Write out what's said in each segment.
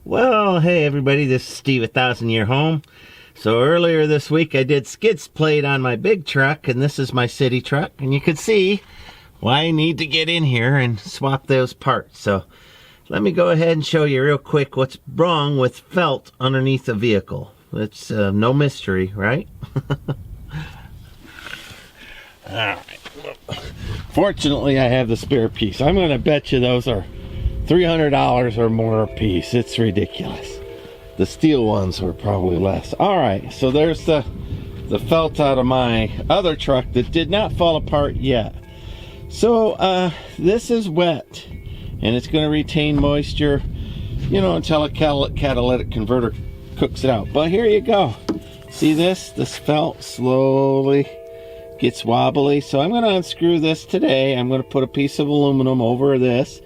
Well, hey everybody, this is Steve, 1,000 Year Home. So earlier this week I did skid plate on my big truck, and this is my city truck, and you can see why I need to get in here and swap those parts. So let me go ahead and show you real quick what's wrong with felt underneath the vehicle. It's no mystery, right? Alright. Fortunately, I have the spare piece. I'm going to bet you those are $300 or more a piece. It's ridiculous. The steel ones were probably less. Alright, so there's the felt out of my other truck that did not fall apart yet. So this is wet, and it's going to retain moisture, you know, until a catalytic converter cooks it out. But here you go. See this? This felt slowly gets wobbly. So I'm going to unscrew this today. I'm going to put a piece of aluminum over this.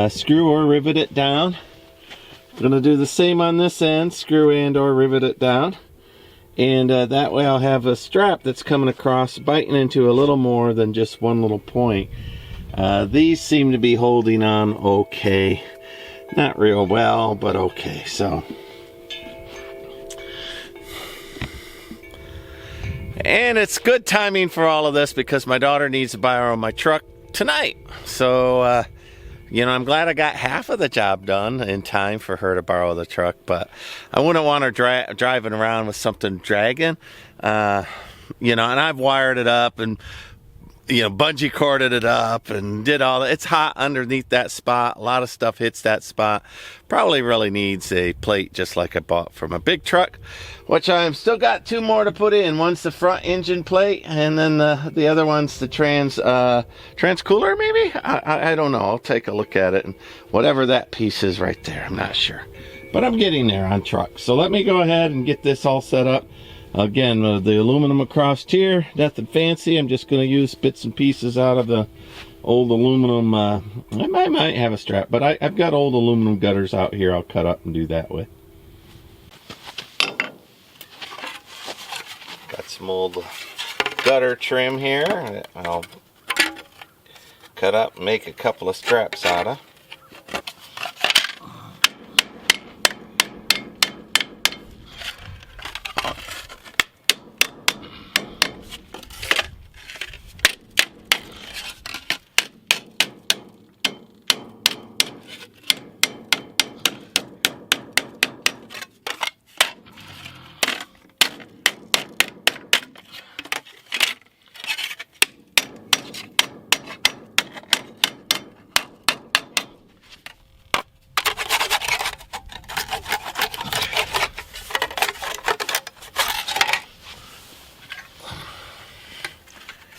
Screw or rivet it down. I'm going to do the same on this end. Screw and or rivet it down. And that way I'll have a strap that's coming across, biting into a little more than just one little point. These seem to be holding on okay. Not real well, but okay. So, and it's good timing for all of this because my daughter needs to borrow my truck tonight. So, you know, I'm glad I got half of the job done in time for her to borrow the truck, but I wouldn't want her driving around with something dragging. You know, and I've wired it up and, you know, bungee corded it up and did all that. It's hot underneath that spot. A lot of stuff hits that spot. Probably really needs a plate just like I bought from a big truck, which I've still got two more to put in. One's the front engine plate, and then the other one's the trans cooler, maybe? I don't know. I'll take a look at it, and whatever that piece is right there, I'm not sure. But I'm getting there on truck. So let me go ahead and get this all set up. Again, the aluminum across here, nothing fancy. I'm just going to use bits and pieces out of the old aluminum. I might have a strap, but I've got old aluminum gutters out here I'll cut up and do that with. Got some old gutter trim here I'll cut up and make a couple of straps out of.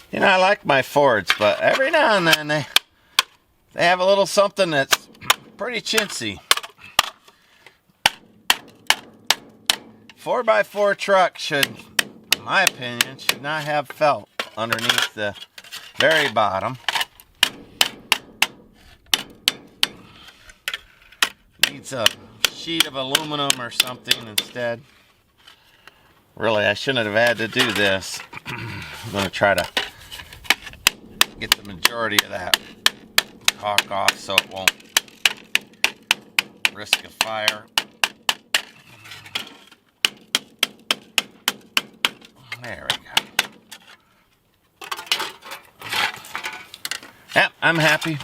You know, I like my Fords, but every now and then they have a little something that's pretty chintzy. 4x4 truck should, in my opinion, should not have felt underneath the very bottom. Needs a sheet of aluminum or something instead. Really, I shouldn't have had to do this. I'm going to try to get the majority of that caulk off so it won't risk a fire. There we go. Yep, I'm happy.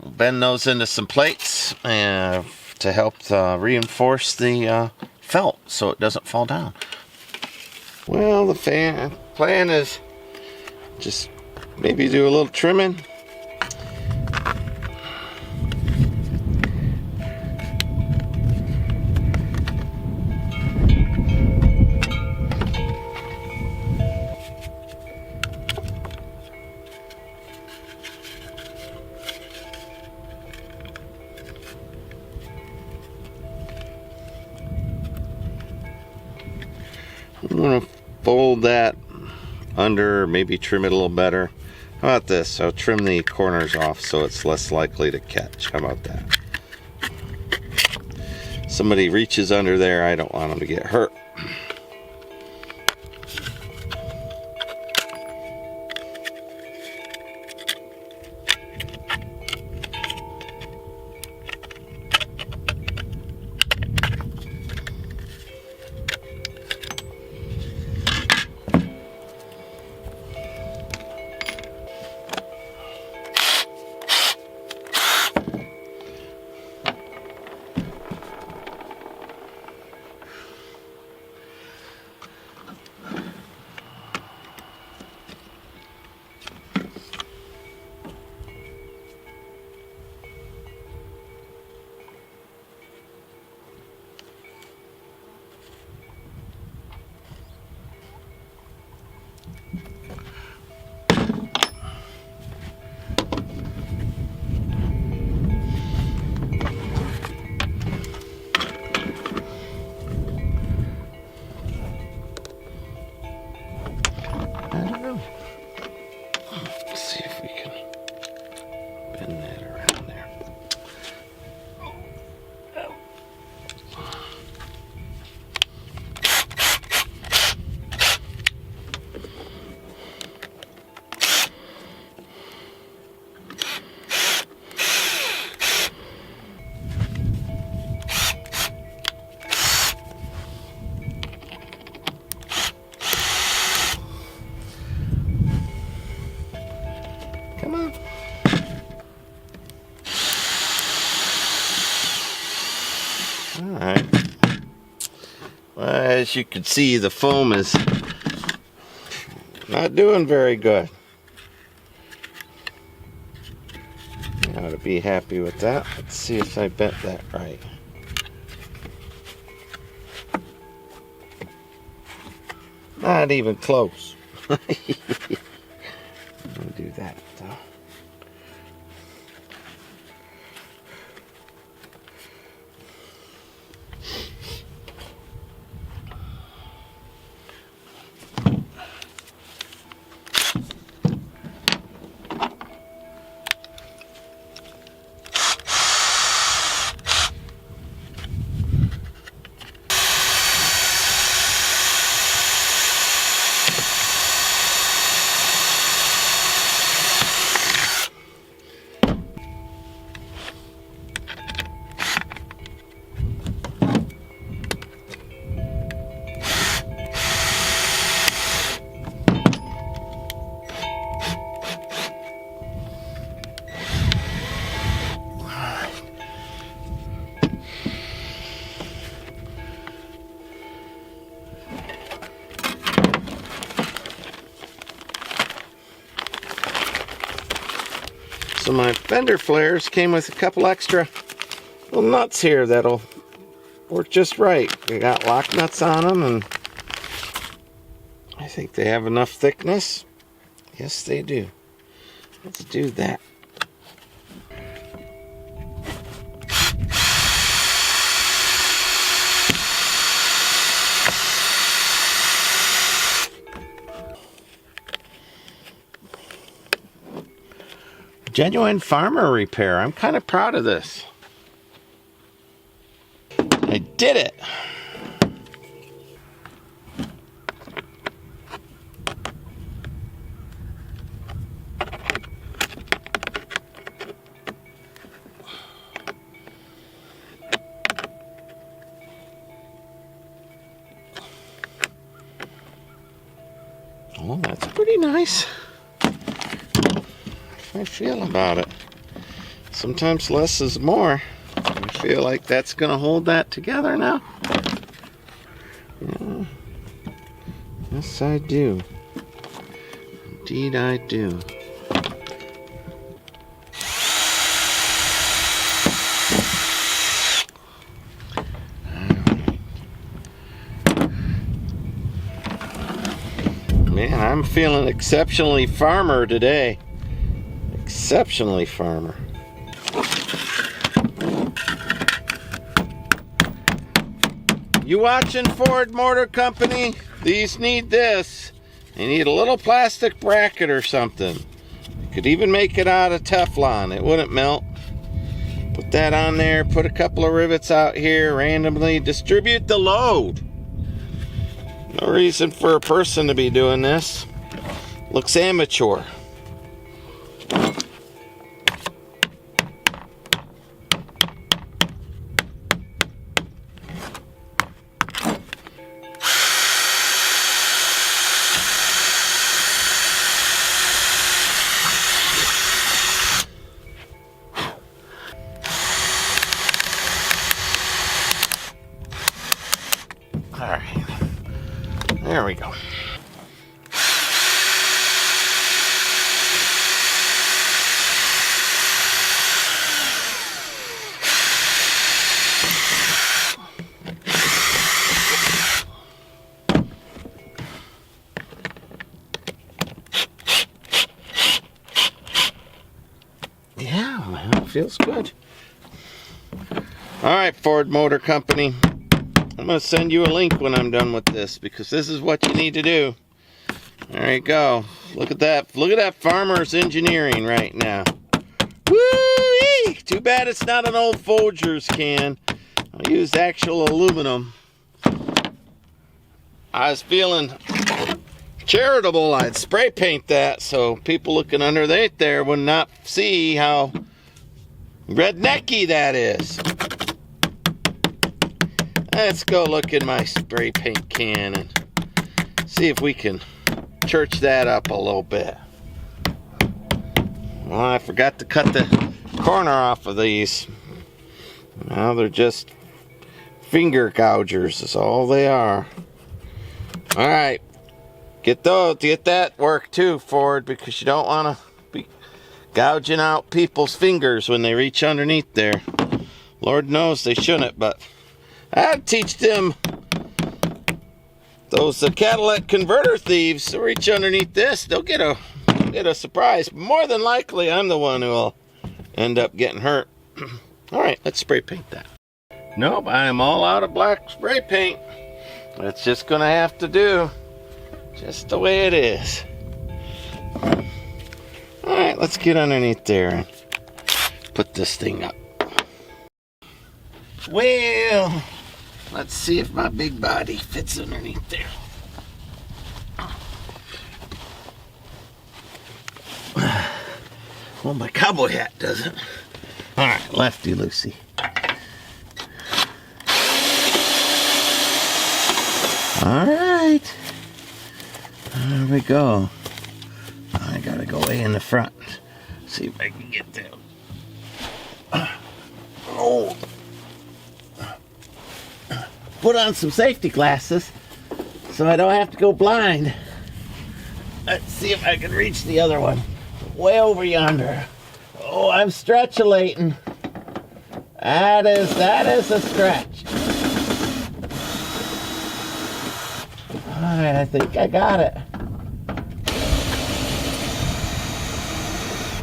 We'll bend those into some plates to help reinforce the felt so it doesn't fall down. Well, the plan is just maybe do a little trimming. I'm going to fold that under, maybe trim it a little better. How about this? I'll trim the corners off so it's less likely to catch. How about that? Somebody reaches under there, I don't want them to get hurt. Alright. Well, as you can see, the foam is not doing very good. I ought to be happy with that. Let's see if I bent that right. Not even close. I'll do that though. So my fender flares came with a couple extra little nuts here that'll work just right. They got lock nuts on them, and I think they have enough thickness. Yes, they do. Let's do that. Genuine farmer repair. I'm kind of proud of this. I did it. Well, that's pretty nice. I feel about it. Sometimes less is more. I feel like that's gonna hold that together now. Yeah. Yes, I do. Indeed, I do. Man, I'm feeling exceptionally farmer today. Exceptionally farmer. You watching, Ford Motor Company? These need this. They need a little plastic bracket or something. You could even make it out of Teflon. It wouldn't melt. Put that on there. Put a couple of rivets out here. Randomly distribute the load. No reason for a person to be doing this. Looks amateur. All right, there we go. Yeah, man, it feels good. All right, Ford Motor Company. I'm going to send you a link when I'm done with this, because this is what you need to do. There you go. Look at that. Look at that Farmer's Engineering right now. Woo-wee! Too bad it's not an old Folgers can. I used actual aluminum. I was feeling charitable. I'd spray paint that so people looking underneath there would not see how rednecky that is. Let's go look in my spray paint can and see if we can church that up a little bit. Well, I forgot to cut the corner off of these. Now they're just Finger gougers is all they are. All right, get that work too, Ford, because you don't want to be gouging out people's fingers when they reach underneath there. Lord knows they shouldn't, but I'd teach them, those Cadillac converter thieves, to reach underneath this. They'll get a surprise. More than likely, I'm the one who will end up getting hurt. All right, let's spray paint that. Nope, I am all out of black spray paint. It's just gonna have to do, just the way it is. All right, let's get underneath there and put this thing up. Well, let's see if my big body fits underneath there. Well, my cowboy hat doesn't. All right, lefty loosey. All right, there we go. I gotta go way in the front. See if I can get there. Oh, put on some safety glasses so I don't have to go blind. Let's see if I can reach the other one. Way over yonder. Oh, I'm stretchulating. That is a stretch. All right, I think I got it.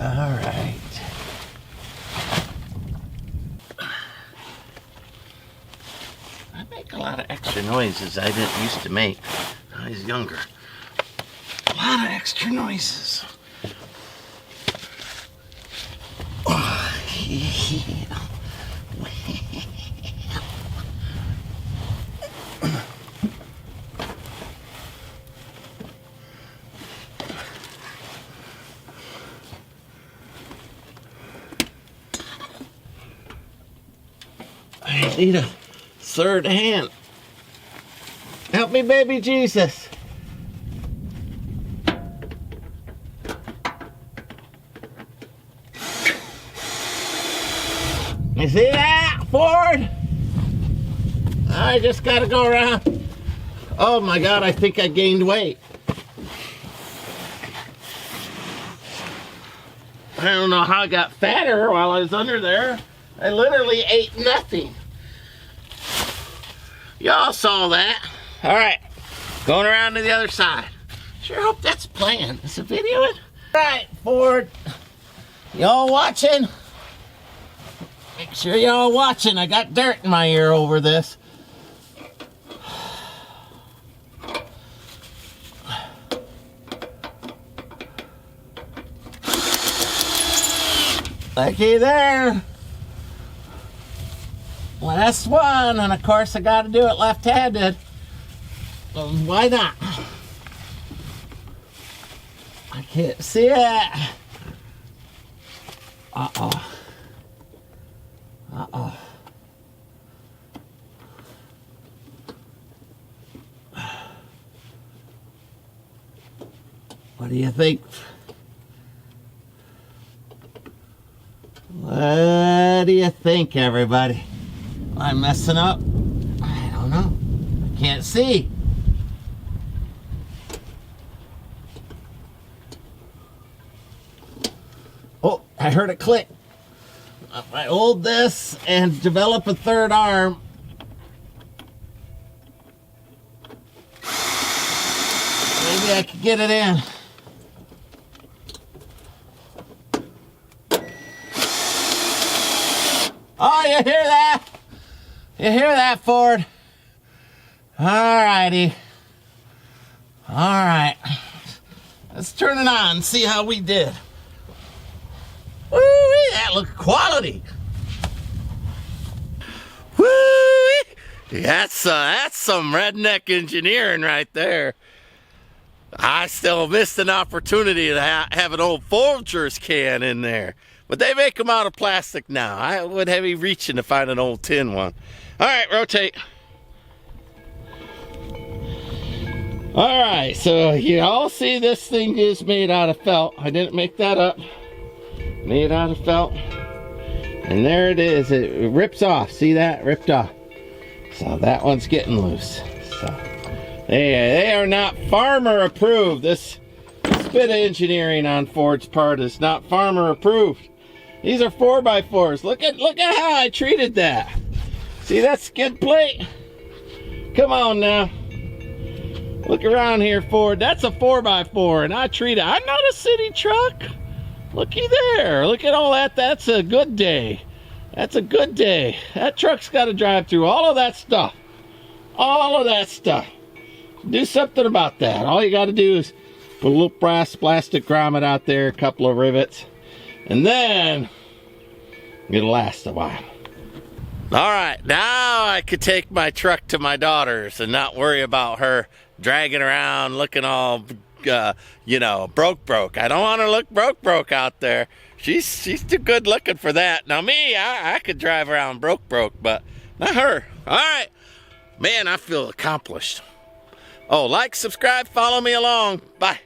All right. I make a lot of extra noises I didn't used to make when I was younger. A lot of extra noises. Oh, yeah. I need a third hand. Help me, baby Jesus. You see that, Ford? I just gotta go around. Oh my God, I think I gained weight. I don't know how I got fatter while I was under there. I literally ate nothing. Y'all saw that. All right, going around to the other side. Sure hope that's playing. Is it videoing? All right, Ford. Y'all watching? Make sure y'all watching. I got dirt in my ear over this. Looky there. Last one, and of course I got to do it left-handed. Why not? I can't see it. Uh-oh. Uh-oh. What do you think? What do you think, everybody? Am I messing up? I don't know. I can't see. Oh, I heard it click. If I hold this and develop a third arm, maybe I could get it in. Oh, you hear that? You hear that, Ford? All righty. All right. Let's turn it on and see how we did. Woo, that looked quality. Woo! That's some redneck engineering right there. I still missed an opportunity to have an old Folgers can in there. But they make them out of plastic now. I would be reaching to find an old tin one. All right, rotate. All right, so you all see this thing is made out of felt. I didn't make that up. Made out of felt. And there it is. It rips off. See that? Ripped off. So that one's getting loose. So they are not farmer approved. This bit of engineering on Ford's part is not farmer approved. These are 4x4s. Look at how I treated that. See that skid plate? Come on now. Look around here, Ford. That's a 4x4, and I treat it. I'm not a city truck. Looky there. Look at all that. That's a good day. That's a good day. That truck's got to drive through all of that stuff. All of that stuff. Do something about that. All you got to do is put a little brass plastic grommet out there, a couple of rivets, and then it'll last a while. All right, now I could take my truck to my daughter's and not worry about her dragging around looking all, you know, broke. I don't want her to look broke out there. She's too good looking for that. Now me, I could drive around broke, but not her. All right, man, I feel accomplished. Oh, like, subscribe, follow me along. Bye.